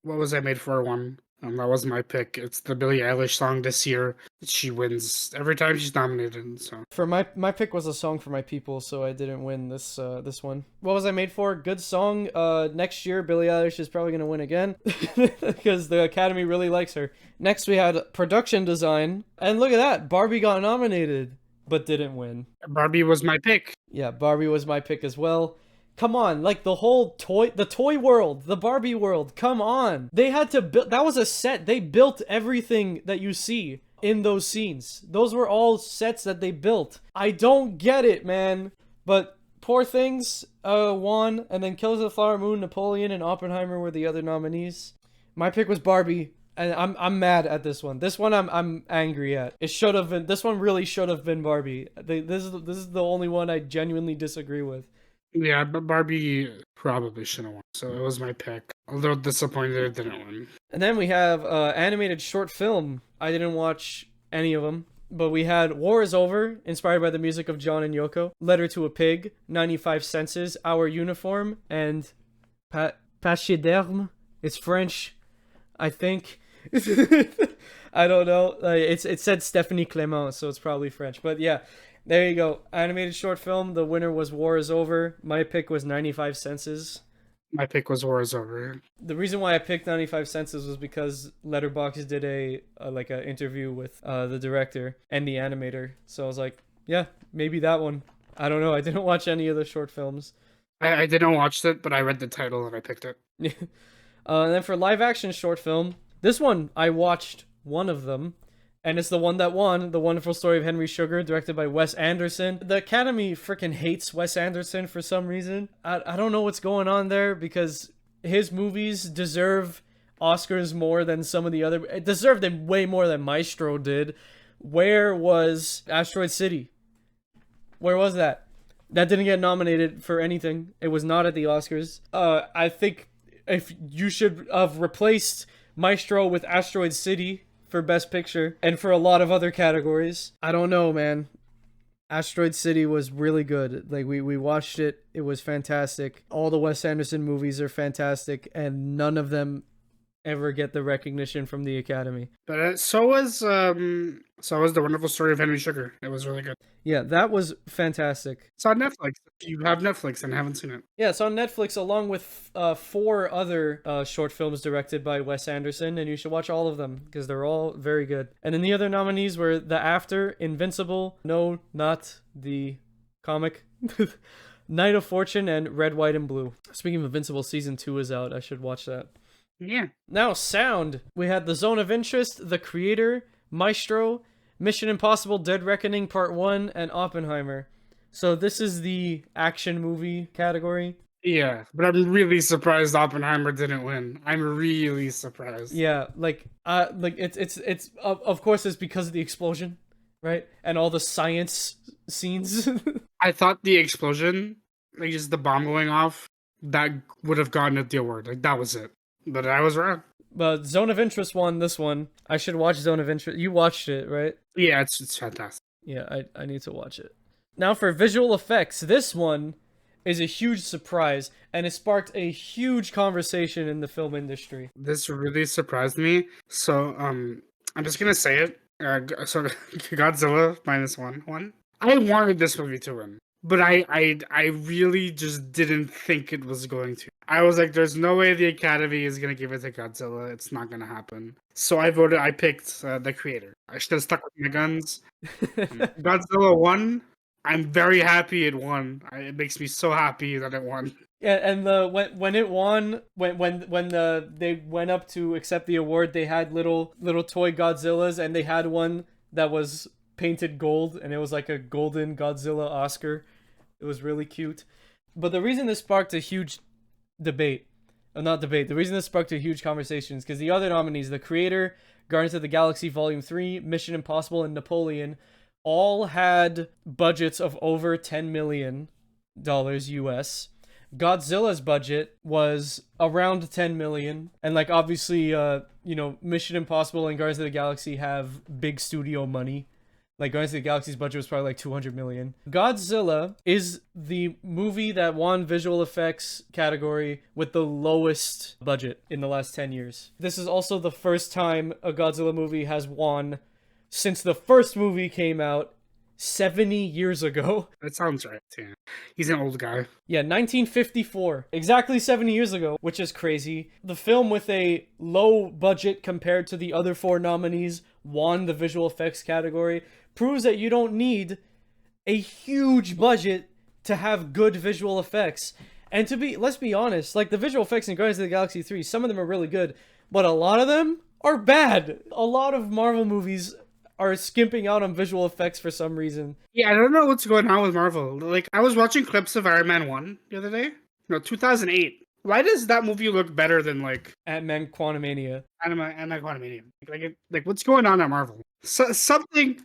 What Was I Made For one? That was my pick. It's the Billie Eilish song this year. She wins every time she's nominated. So for my pick was A Song for My People, so I didn't win this one. What Was I Made For? Good song. Next year Billie Eilish is probably gonna win again because the Academy really likes her. Next we had production design, and look at that, Barbie got nominated but didn't win. Barbie was my pick. Yeah, Barbie was my pick as well. Come on, like the toy world, the Barbie world, come on. They had to build, that was a set. They built everything that you see in those scenes. Those were all sets that they built. I don't get it, man. But Poor Things won, and then Killers of the Flower Moon, Napoleon, and Oppenheimer were the other nominees. My pick was Barbie, and I'm mad at this one. This one I'm angry at. It should have been, this one really should have been Barbie. This is the only one I genuinely disagree with. Yeah, but Barbie probably should have won, so it was my pick. A little disappointed it didn't win. And then we have animated short film. I didn't watch any of them, but we had War Is Over, inspired by the music of John and Yoko, Letter to a Pig, 95 Senses, Our Uniform, and Pachyderme. It's French, I think. I don't know. It said Stephanie Clement, so it's probably French. But yeah. There you go. Animated short film. The winner was War Is Over. My pick was 95 Senses. My pick was War Is Over. The reason why I picked 95 Senses was because Letterboxd did a interview with the director and the animator. So I was like, yeah, maybe that one. I don't know. I didn't watch any of the short films. I didn't watch it, but I read the title and I picked it. And then for live action short film, this one I watched one of them. And it's the one that won, The Wonderful Story of Henry Sugar, directed by Wes Anderson. The Academy freaking hates Wes Anderson for some reason. I don't know what's going on there, because his movies deserve Oscars more than some of the other... It deserved them way more than Maestro did. Where was Asteroid City? Where was that? That didn't get nominated for anything. It was not at the Oscars. I think if you should have replaced Maestro with Asteroid City for Best Picture, and for a lot of other categories. I don't know, man. Asteroid City was really good. Like, we watched it. It was fantastic. All the Wes Anderson movies are fantastic, and none of them ever get the recognition from the Academy. But so was The Wonderful Story of Henry Sugar. It was really good. Yeah, that was fantastic. It's on Netflix. You have Netflix and haven't seen it. Yeah, it's on Netflix along with 4 other short films directed by Wes Anderson, and you should watch all of them because they're all very good. And then the other nominees were The After, Invincible, no, not the comic, Night of Fortune, and Red, White, and Blue. Speaking of Invincible, Season 2 is out. I should watch that. Yeah. Now, sound. We had The Zone of Interest, The Creator, Maestro, Mission Impossible Dead Reckoning Part 1, and Oppenheimer. So this is the action movie category. Yeah, but I'm really surprised Oppenheimer didn't win. I'm really surprised. Yeah, it's of course it's because of the explosion, right? And all the science scenes. I thought the explosion like just the bomb going off, that would have gotten it the award. Like that was it. But I was wrong. But Zone of Interest won this one. I should watch Zone of Interest. You watched it, right? Yeah, it's fantastic. Yeah, I need to watch it. Now for visual effects, this one is a huge surprise, and it sparked a huge conversation in the film industry. This really surprised me. So I'm just gonna say it. So Godzilla -1. I wanted this movie to win, but I really just didn't think it was going to. I was like, there's no way the Academy is gonna give it to Godzilla. It's not gonna happen. So I picked the creator. I should have stuck with my guns. Godzilla won. I'm very happy it won. It makes me so happy that it won. Yeah, and when it won, they went up to accept the award, they had little toy Godzillas, and they had one that was painted gold, and it was like a golden Godzilla Oscar. It was really cute. But the reason this sparked a huge debate, not debate, the reason this sparked a huge conversation is because the other nominees, The Creator, Guardians of the Galaxy Volume 3, Mission Impossible, and Napoleon, all had budgets of over $10 million US. Godzilla's budget was around 10 million, and like obviously Mission Impossible and Guardians of the Galaxy have big studio money. Like Guardians of the Galaxy's budget was probably like 200 million. Godzilla is the movie that won visual effects category with the lowest budget in the last 10 years. This is also the first time a Godzilla movie has won since the first movie came out 70 years ago. That sounds right. Yeah. He's an old guy. Yeah, 1954. Exactly 70 years ago, which is crazy. The film with a low budget compared to the other 4 nominees won the visual effects category. Proves that you don't need a huge budget to have good visual effects. And let's be honest, like the visual effects in Guardians of the Galaxy 3, some of them are really good, but a lot of them are bad. A lot of Marvel movies are skimping out on visual effects for some reason. Yeah, I don't know what's going on with Marvel. Like, I was watching clips of Iron Man 1 the other day. No, 2008. Why does that movie look better than, like... Ant-Man Quantumania. Ant-Man Quantumania. Like, what's going on at Marvel? Something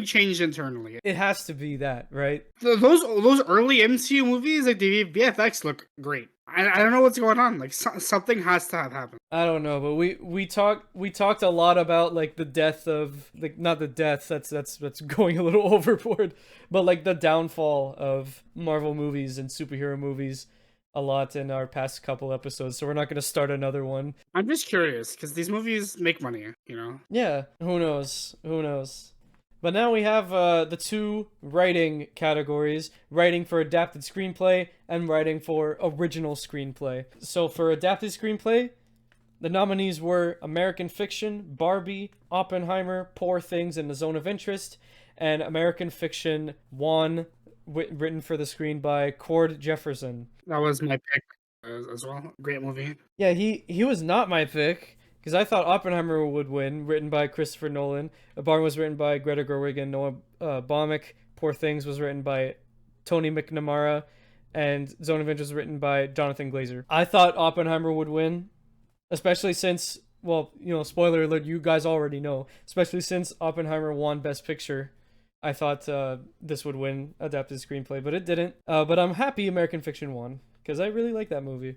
changed internally. It has to be that, right? Those early MCU movies, like, the VFX look great. I don't know what's going on. Like something has to have happened. I don't know, but we talked a lot about like the death of like not the death that's going a little overboard, but like the downfall of Marvel movies and superhero movies a lot in our past couple episodes. So we're not going to start another one. I'm just curious because these movies make money, you know. Yeah, who knows? Who knows? But now we have the 2 writing categories, writing for adapted screenplay and writing for original screenplay. So for adapted screenplay, the nominees were American Fiction, Barbie, Oppenheimer, Poor Things, and The Zone of Interest, and American Fiction won, written for the screen by Cord Jefferson. That was my pick as well. Great movie. Yeah, he was not my pick. Because I thought Oppenheimer would win, written by Christopher Nolan. Barbie was written by Greta Gerwig and Noah Baumbach. Poor Things was written by Tony McNamara. And Zone of Interest was written by Jonathan Glazer. I thought Oppenheimer would win. Especially since, well, spoiler alert, you guys already know. Especially since Oppenheimer won Best Picture. I thought this would win Adapted Screenplay, but it didn't. But I'm happy American Fiction won. Because I really like that movie.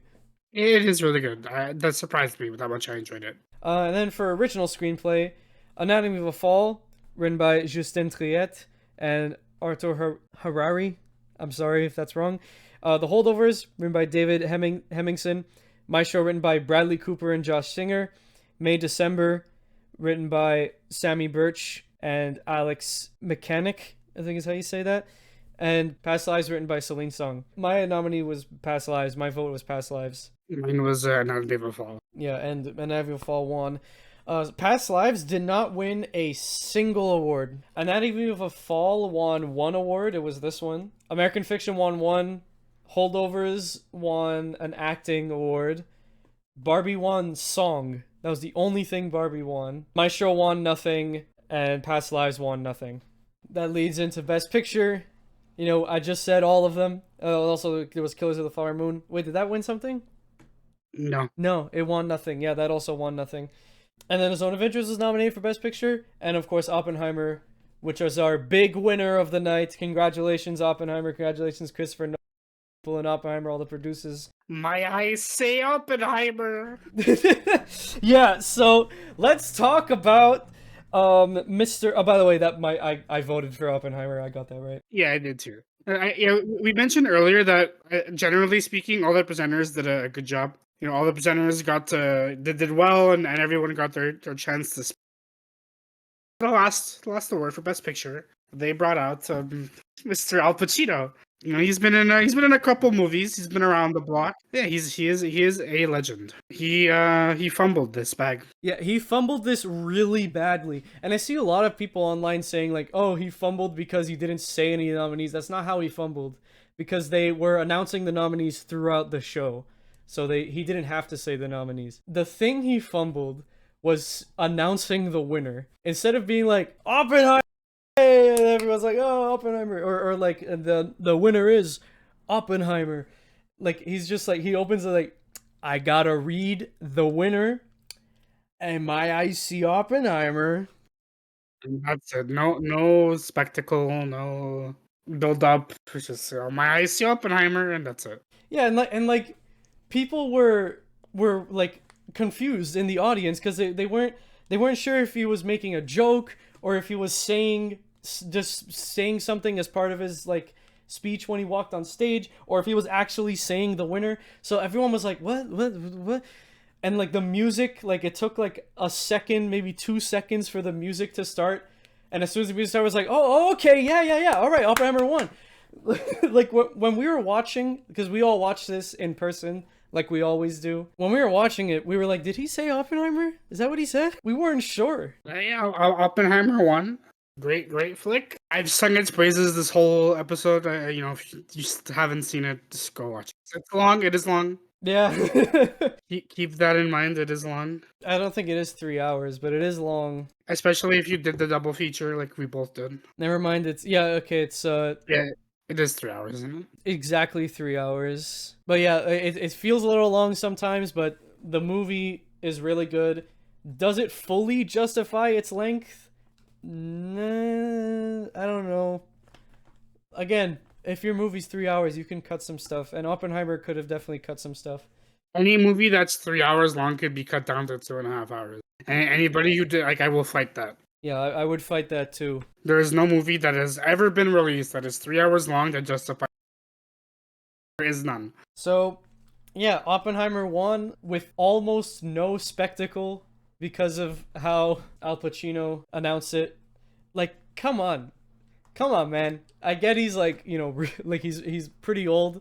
It is really good. That surprised me with how much I enjoyed it. And then for original screenplay, Anatomy of a Fall, written by Justin Triet and Arthur Harari. I'm sorry if that's wrong. The Holdovers, written by David Hemmingson. My Show, written by Bradley Cooper and Josh Singer. May December, written by Sammy Birch and Alex Mechanic, I think is how you say that. And Past Lives, written by Celine Song. My nominee was Past Lives. My vote was Past Lives. Mine was Anatomy of a Fall. Yeah, and Anatomy of a Fall won. Past Lives did not win a single award. Anatomy of a Fall won 1 award. It was this one. American Fiction won 1. Holdovers won an acting award. Barbie won song. That was the only thing Barbie won. My Show won nothing. And Past Lives won nothing. That leads into Best Picture. I just said all of them. Also, there was Killers of the Flower Moon. Wait, did that win something? No, it won nothing. Yeah, that also won nothing. And then The Zone of Interest was nominated for Best Picture. And, of course, Oppenheimer, which was our big winner of the night. Congratulations, Oppenheimer. Congratulations, Christopher Nolan. in Oppenheimer, all the producers. My eyes say Oppenheimer. Yeah, so let's talk about Mr. Oh, by the way, I voted for Oppenheimer. I got that right. Yeah, I did too. We mentioned earlier that generally speaking, all the presenters did a good job. All the presenters did well, and everyone got their chance to speak. The award for Best Picture, they brought out Mr. Al Pacino. He's been in a couple movies. He's been around the block. Yeah, he is a legend. He fumbled this bag. Yeah, he fumbled this really badly. And I see a lot of people online saying like, "Oh, he fumbled because he didn't say any nominees." That's not how he fumbled, because they were announcing the nominees throughout the show. So he didn't have to say the nominees. The thing he fumbled was announcing the winner. Instead of being like, "Oppenheimer," and everyone's like, "Oh, Oppenheimer," or like the winner is Oppenheimer. Like he's just like, he opens it like, "I gotta read the winner, and my eyes see Oppenheimer." And that's it. No spectacle. No build up. It's just my eyes see Oppenheimer, and that's it. Yeah, and people were like confused in the audience because they weren't sure if he was making a joke or if he was just saying something as part of his like speech when he walked on stage, or if he was actually saying the winner. So everyone was like, what? And like the music, like it took like a second, maybe 2 seconds for the music to start. And as soon as the music started, I was like, oh, okay, yeah, all right, Oppenheimer won. Like when we were watching, because we all watch this in person, like we always do. When we were watching it, we were like, did he say Oppenheimer? Is that what he said? We weren't sure. Yeah, Oppenheimer won. Great flick. I've sung its praises this whole episode. If you haven't seen it, just go watch it. It's long. It is long. Yeah. Keep that in mind. It is long. I don't think it is 3 hours, but it is long. Especially if you did the double feature like we both did. Never mind. It's Yeah, it is 3 hours, isn't it? exactly 3 hours. But yeah, it feels a little long sometimes, but the movie is really good. Does it fully justify its length? Nah, I don't know. Again, if your movie's 3 hours, you can cut some stuff, and Oppenheimer could have definitely cut some stuff. Any movie that's 3 hours long could be cut down to 2.5 hours. And anybody who did, I will fight that. Yeah, I would fight that too. There is no movie that has ever been released that is 3 hours long that justifies. There is none. So, yeah, Oppenheimer won with almost no spectacle because of how Al Pacino announced it. Like, come on, man. I get he's like, like he's pretty old,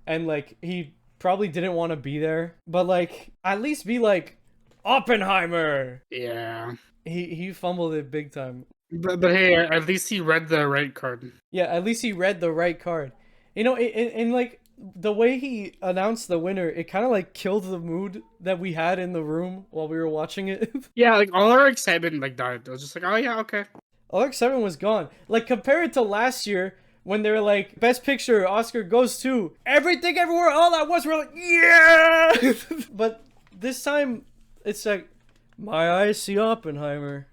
and like he probably didn't want to be there, but like at least be like Oppenheimer. Yeah. He fumbled it big time. But hey, at least he read the right card. Yeah, at least he read the right card. In like the way he announced the winner, it kind of like killed the mood that we had in the room while we were watching it. Yeah, like all our excitement like died. It was just like, oh yeah, okay. OX7 was gone. Like, compare it to last year when they were like, Best Picture, Oscar goes to Everything Everywhere All at Once. We're like, yeah! But this time, it's like, my eyes see Oppenheimer.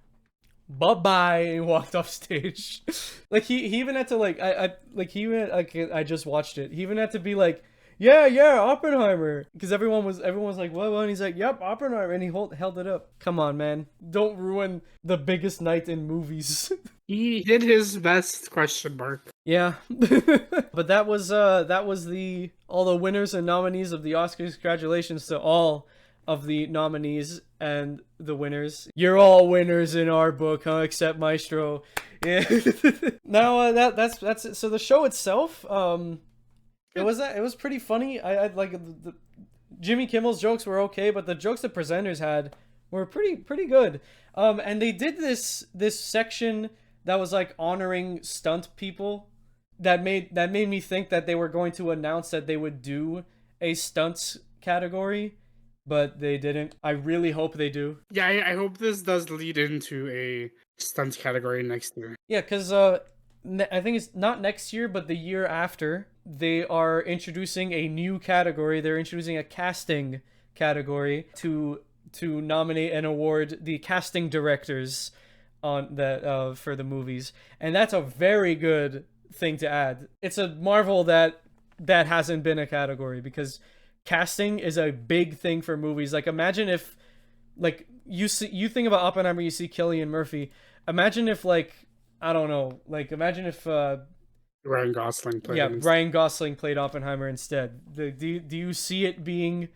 Bye-bye. And he walked off stage. Like, he even had to, like, I just watched it. He even had to be like, yeah, Oppenheimer. Because everyone was like, what? And he's like, yep, Oppenheimer. And he held it up. Come on, man. Don't ruin the biggest night in movies. He did his best, question mark. Yeah. But that was all the winners and nominees of the Oscars. Congratulations to all of the nominees and the winners. You're all winners in our book, huh? Except Maestro. Yeah. Now that's it. So the show itself, it was pretty funny. I like the Jimmy Kimmel's jokes were okay, but the jokes the presenters had were pretty good. And they did this section that was like honoring stunt people that made me think that they were going to announce that they would do a stunts category, but they didn't. I really hope they do. Yeah, I hope this does lead into a stunts category next year. Yeah, because I think it's not next year, but the year after, they are introducing a new category. They're introducing a casting category to nominate and award the casting directors on that for the movies, and that's a very good thing to add. It's a marvel that that hasn't been a category, because casting is a big thing for movies. Like, imagine if, like, you think about Oppenheimer, you see Cillian Murphy. Imagine if, like, I don't know, like, imagine if Ryan Gosling played yeah, it instead. Ryan Gosling played Oppenheimer instead. Do you see it being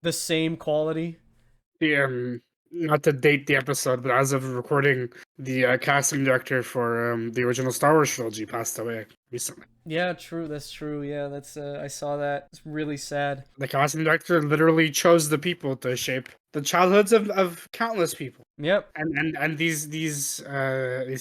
the same quality? The, not to date the episode, but as of recording, the casting director for the original Star Wars trilogy passed away recently. Yeah, true. That's true. Yeah, that's I saw that. It's really sad. The casting director literally chose the people to shape the childhoods of countless people. Yep. And these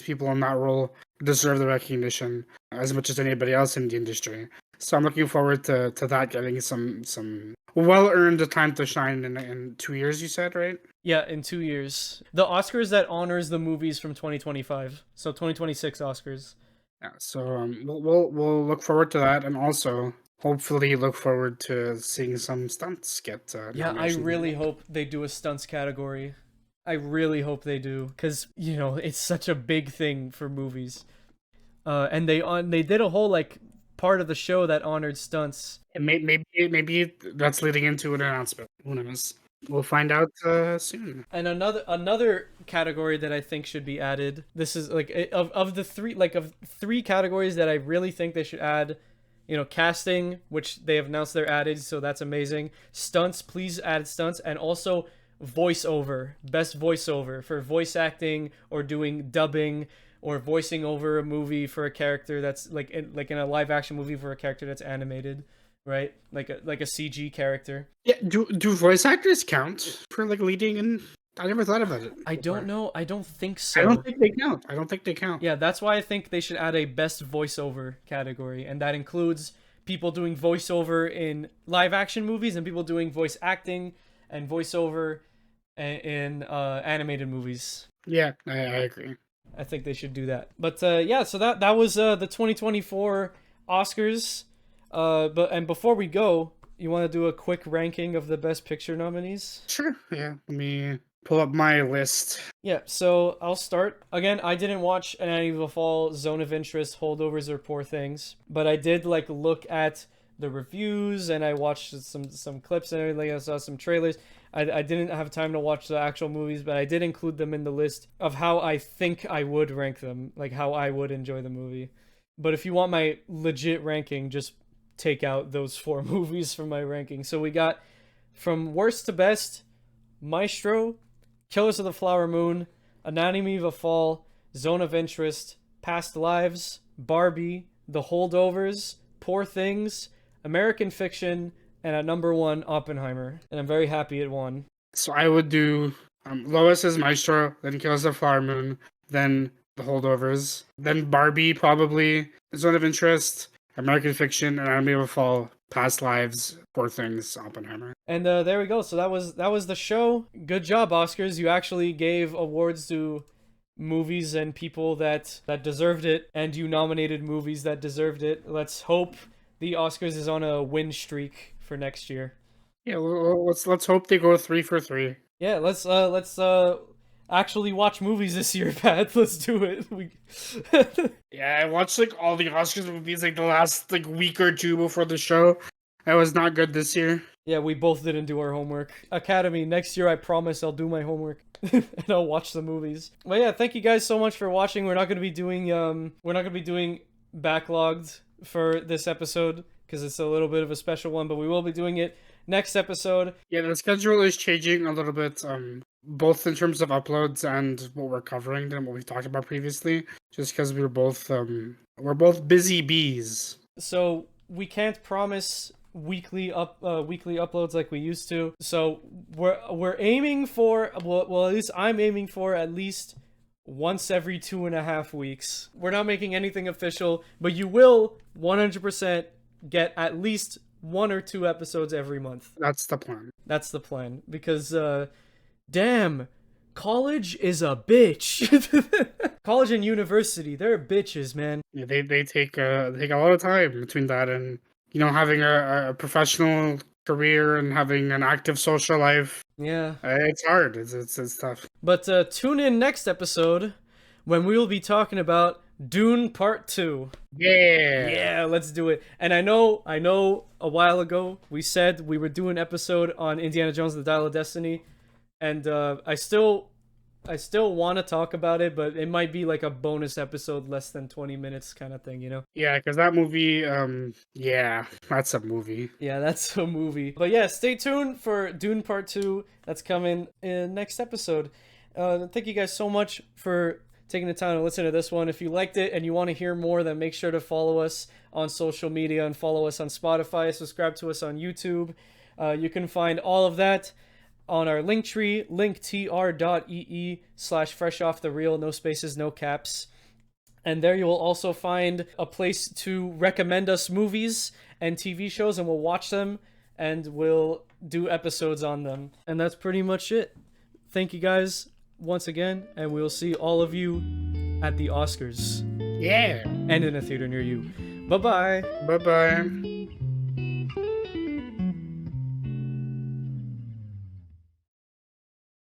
people in that role deserve the recognition as much as anybody else in the industry. So I'm looking forward to that getting some well earned time to shine in 2 years. You said, right? Yeah, in 2 years. The Oscars that honors the movies from 2025. So 2026 Oscars. Yeah. So we'll look forward to that, and also hopefully look forward to seeing some stunts get Yeah, I nominations. really hope they do a stunts category. I really hope they do, because it's such a big thing for movies. And they did a whole like part of the show that honored stunts. And maybe that's leading into an announcement. Who knows? We'll find out soon. And another category that I think should be added. This is like of the three, like, of three categories that I really think they should add. Casting, which they have announced they're added, so that's amazing. Stunts, please add stunts, and also voiceover, best voiceover for voice acting or doing dubbing or voicing over a movie for a character that's like in a live action movie for a character that's animated, right? Like a CG character. Yeah, do voice actors count for like leading? And I never thought about it. I don't know. I don't think so. I don't think they count. I don't think they count. Yeah, that's why I think they should add a best voiceover category, and that includes people doing voiceover in live action movies and people doing voice acting and voiceover in animated movies. Yeah, I agree. I think they should do that. But yeah, so that was the 2024 Oscars. And before we go, you want to do a quick ranking of the Best Picture nominees? Sure. Yeah. Let me pull up my list. Yeah, so I'll start. Again, I didn't watch Anatomy of a Fall, Zone of Interest, Holdovers, or Poor Things, but I did like look at the reviews and I watched some clips and everything. I saw some trailers. I didn't have time to watch the actual movies, but I did include them in the list of how I think I would rank them, like how I would enjoy the movie. But if you want my legit ranking, just take out those 4 movies from my ranking. So we got from worst to best: Maestro, Killers of the Flower Moon, Anatomy of a Fall, Zone of Interest, Past Lives, Barbie, The Holdovers, Poor Things, American Fiction, and at number 1, Oppenheimer. And I'm very happy it won. So I would do lowest is Maestro, then Kills the Flower Moon, then The Holdovers, then Barbie, probably Zone of Interest, American Fiction, Anatomy of a Fall, Past Lives, Poor Things, Oppenheimer. And there we go. So that was the show. Good job, Oscars. You actually gave awards to movies and people that deserved it, and you nominated movies that deserved it. Let's hope the Oscars is on a win streak for next year. Yeah, let's hope they go 3 for 3. Yeah, let's actually watch movies this year, Pat. Let's do it. Yeah, I watched like all the Oscars movies like the last like week or two before the show. That was not good this year. Yeah, we both didn't do our homework. Academy, next year I promise I'll do my homework and I'll watch the movies. But yeah, thank you guys so much for watching. We're not gonna be doing backlogged for this episode because it's a little bit of a special one, but we will be doing it next episode. Yeah, the schedule is changing a little bit, both in terms of uploads and what we're covering than what we talked about previously. Just because we're both busy bees. So we can't promise weekly uploads like we used to. So we're aiming for, well, at least I'm aiming for at least once every 2.5 weeks. We're not making anything official, but you will 100% get at least 1 or 2 episodes every month. That's the plan. That's the plan. Because, damn, college is a bitch. College and university, they're bitches, man. Yeah, they take a lot of time between that and having a professional career and having an active social life. Yeah. It's hard. It's tough. But tune in next episode when we will be talking about Dune Part 2. Yeah. Yeah, let's do it. And I know a while ago we said we were doing an episode on Indiana Jones and the Dial of Destiny, and I still want to talk about it, but it might be like a bonus episode, less than 20 minutes kind of thing, you know? Yeah, because that movie, yeah, that's a movie. Yeah, that's a movie. But yeah, stay tuned for Dune Part 2. That's coming in next episode. Thank you guys so much for taking the time to listen to this one. If you liked it and you want to hear more, then make sure to follow us on social media and follow us on Spotify. Subscribe to us on YouTube. You can find all of that on our link tree, linktr.ee/fresh-off-the-reel, no spaces, no caps. And there you will also find a place to recommend us movies and TV shows, and we'll watch them and we'll do episodes on them. And that's pretty much it. Thank you guys once again, and we'll see all of you at the Oscars. Yeah. And in a theater near you. Bye-bye. Bye-bye.